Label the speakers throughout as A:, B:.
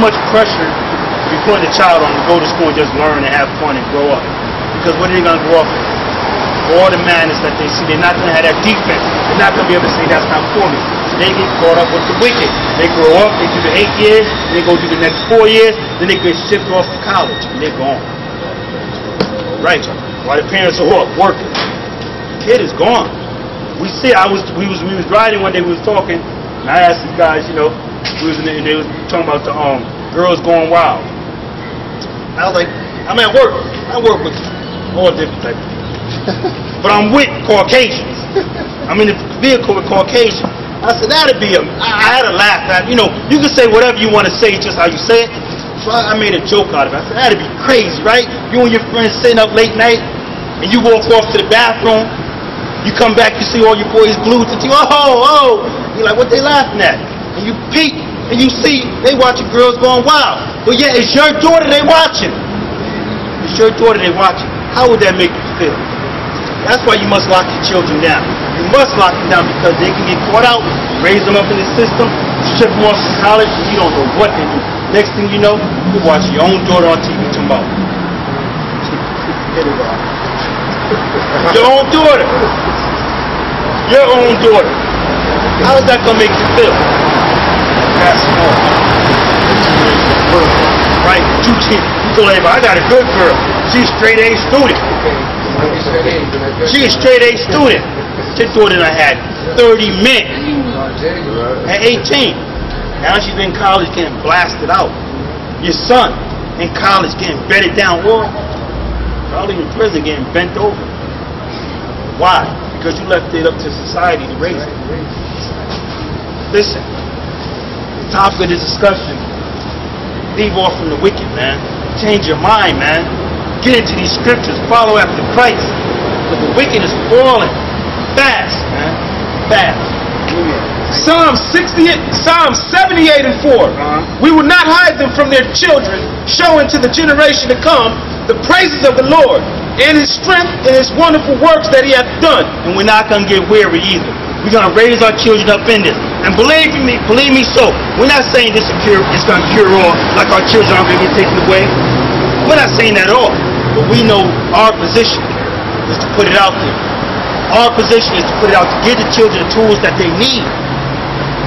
A: much pressure to be putting a child on to go to school and just learn and have fun and grow up. Because what are they going to grow up with? All the madness that they see, they're not going to have that defense. They're not going to be able to say that's not for me. So they get caught up with the wicked. They grow up, they do the 8 years, then they go do the next 4 years, then they get shipped off to college, and they're gone. Right? While the parents are working. The kid is gone. We see, we was riding one day, we was talking, and I asked these guys, you know, they was talking about the girls going wild. I was like, I'm at work. I work with all different types of people. But I'm with Caucasians. I'm in the vehicle with Caucasians. I said, that'd be I had a laugh at, you know, you can say whatever you want to say, just how you say it. So I made a joke out of it. I said, that'd be crazy, right? You and your friends sitting up late night, and you walk off to the bathroom, you come back, you see all your boys glued to you, oh, you're like, what they laughing at? And you peek, and you see they watching girls going wild. But yeah, it's your daughter they watching. It's your daughter they watching. How would that make you feel? That's why you must lock your children down. You must lock them down because they can get caught out, raise them up in the system, ship them off to college, and you don't know what they do. Next thing you know, you watch your own daughter on TV tomorrow. Your own daughter. Your own daughter. How is that going to make you feel? That's small. Right? You told everybody, I got a good girl. She's a straight A student. She's a straight A student. Your daughter done had 30 men at 18. Now she's in college getting blasted out. Your son in college getting bedded down. Well, probably in prison getting bent over. Why? Because you left it up to society to raise it. Listen, the topic of this discussion, leave off from the wicked, man. Change your mind, man. Get into these scriptures. Follow after Christ. Because the wicked is falling fast, man. Fast.
B: Psalm 78, Psalm 78 and 4. We will not hide them from their children, showing to the generation to come the praises of the Lord and His strength and His wonderful works that He hath done.
A: And we're not going to get weary either. We're going to raise our children up in this. And believe me so, we're not saying this it's going to cure all, like our children aren't going to get taken away. We're not saying that at all. But we know our position is to put it out there. Our position is to put it out to give the children the tools that they need.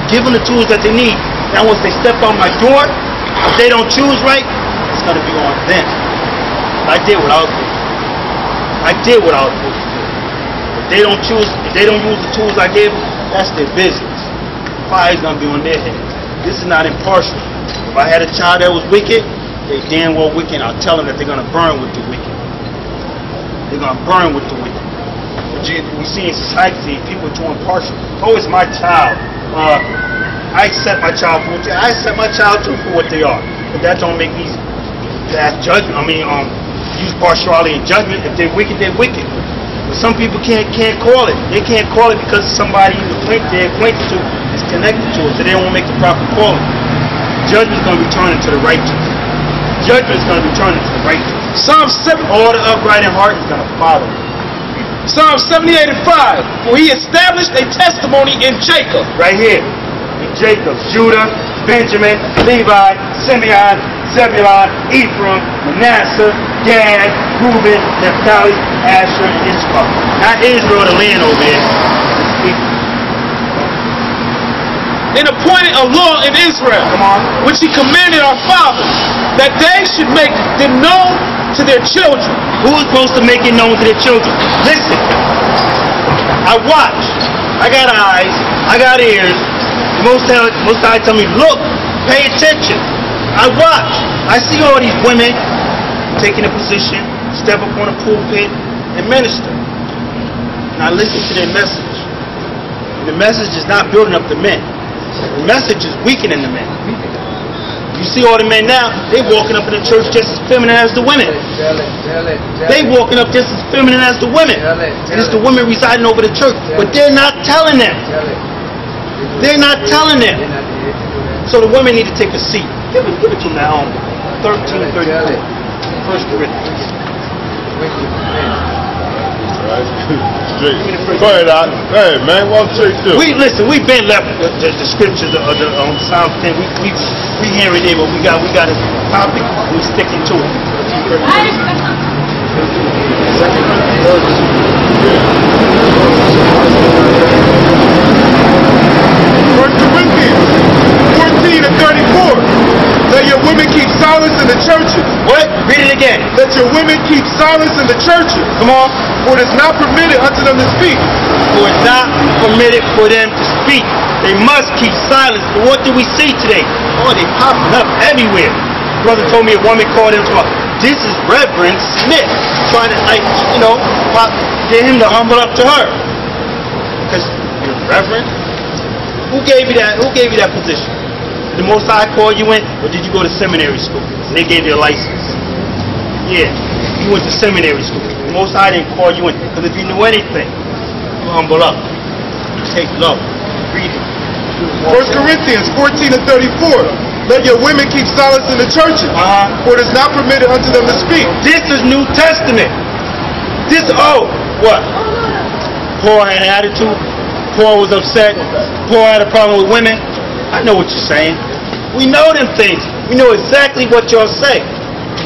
A: Give them the tools that they need. Now once they step out my door, if they don't choose right, it's going to be on them. I did what I was supposed to do. I did what I was supposed to do. If they don't choose, if they don't use the tools I gave them, that's their business. Fire's going to be on their head. This is not impartial. If I had a child that was wicked, they damn well wicked. I'll tell them that they're going to burn with the wicked. They're going to burn with the wicked. We see in society people too impartial. Oh, it's my child. I accept my child for what they are. I accept my child too for what they are. But that don't make me pass judgment. Use partiality and judgment. If they're wicked, they're wicked. But some people can't call it. They can't call it because somebody they're acquainted to is connected to it, so they don't make the proper calling. Judgment is going to be turned into the righteous. Judgment is going to be turned into the righteous.
B: Psalm 7.
A: All the upright in heart is going to follow.
B: Psalm 78 and 5. For He established a testimony in Jacob.
A: Right here. In Jacob, Judah, Benjamin, Levi, Simeon, Zebulun, Ephraim, Manasseh, Gad, Reuben, Naphtali, Asher, and Issachar. Not Israel, the land over there.
B: And appointed a law in Israel, which He commanded our fathers, that they should make them known to their children.
A: Who is supposed to make it known to their children? Listen. I watch. I got eyes. I got ears. Most times tell me, look, pay attention. I watch. I see all these women taking a position, step up on a pulpit, and minister. And I listen to their message. And the message is not building up the men. The message is weakening the men. You see all the men now, they walking up in the church just as feminine as the women. They walking up just as feminine as the women. And it's the women residing over the church. But they're not telling them. They're not telling them. So the women need to take a seat. Give it to them now. 13:34. 1 Corinthians.
C: Straight. Go ahead, Doc. Hey, man, walk straight through.
A: We've been left the scriptures on Psalm 10. We hear it there, but we got a topic. We sticking to it.
B: First Corinthians 14:34. Let your women keep silence in the churches.
A: What? Read it again.
B: Let your women keep silence in the churches.
A: Come on.
B: For it is not permitted unto them to speak.
A: For it's not permitted for them to speak. They must keep silence. But what do we see today? Oh, they popping up everywhere. Brother told me a woman called him to this is Reverend Smith. Trying to, get him to humble up to her. Because you're Reverend? Who gave you that position? The Most High called you in, or did you go to seminary school? And they gave you a license. Yeah, you went to seminary school. The Most High didn't call you in, because if you knew anything, you humble up. You take love. Read it.
B: 1 Corinthians 14:34. Let your women keep silence in the churches. For it is not permitted unto them to speak.
A: This is New Testament. What? Paul had an attitude. Paul was upset. Paul had a problem with women. I know what you're saying. We know them things. We know exactly what y'all say.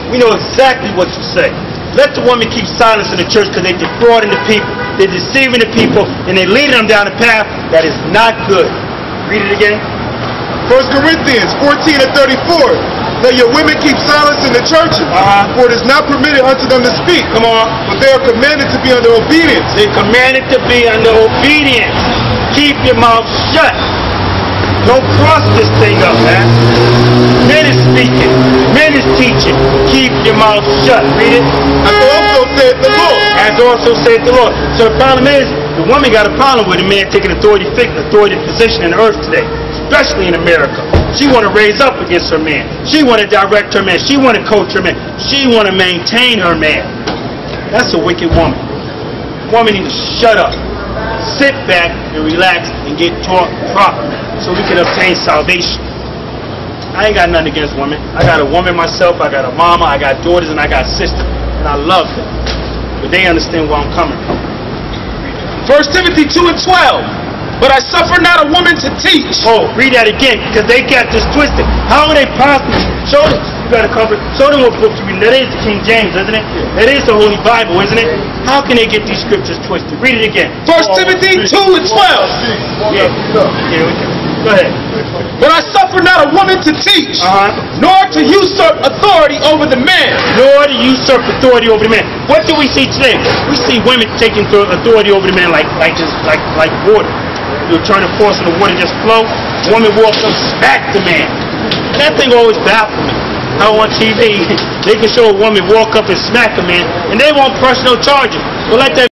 A: We know exactly what you say. Let the woman keep silence in the church because they're defrauding the people. They're deceiving the people and they're leading them down a path that is not good. Read it again.
B: 1 Corinthians 14:34. Let your women keep silence in the churches. For it is not permitted unto them to speak.
A: Come on.
B: But they are commanded to be under obedience.
A: They're commanded to be under obedience. Keep your mouth shut. Don't cross this thing up, man. Men is speaking. Men is teaching. Keep your mouth shut. Read it.
B: As also said the Lord.
A: As also said the Lord. So the problem is, the woman got a problem with a man taking authority position in the earth today, especially in America. She want to raise up against her man. She want to direct her man. She want to coach her man. She want to maintain her man. That's a wicked woman. Woman needs to shut up. Sit back and relax and get taught properly so we can obtain salvation. I ain't got nothing against women. I got a woman myself. I got a mama. I got daughters and I got sisters. And I love them. But they understand where I'm coming from.
B: 1 Timothy 2:12. But I suffer not a woman to teach.
A: Oh, read that again, because they got this twisted. How are they possible? Show them. You got to cover. Show them what book you read. That is the King James, isn't it? That is the Holy Bible, isn't it? How can they get these scriptures twisted? Read it again.
B: 1 Timothy 2:12.
A: Yeah. Go ahead.
B: But I suffer not a woman to teach, nor to usurp authority over the man.
A: Nor to usurp authority over the man. What do we see today? We see women taking authority over the man like water. You're trying to force the water just flow. Woman walks up, smack the man. That thing always baffles me. How on TV they can show a woman walk up and smack a man, and they won't press no charges. Well, let that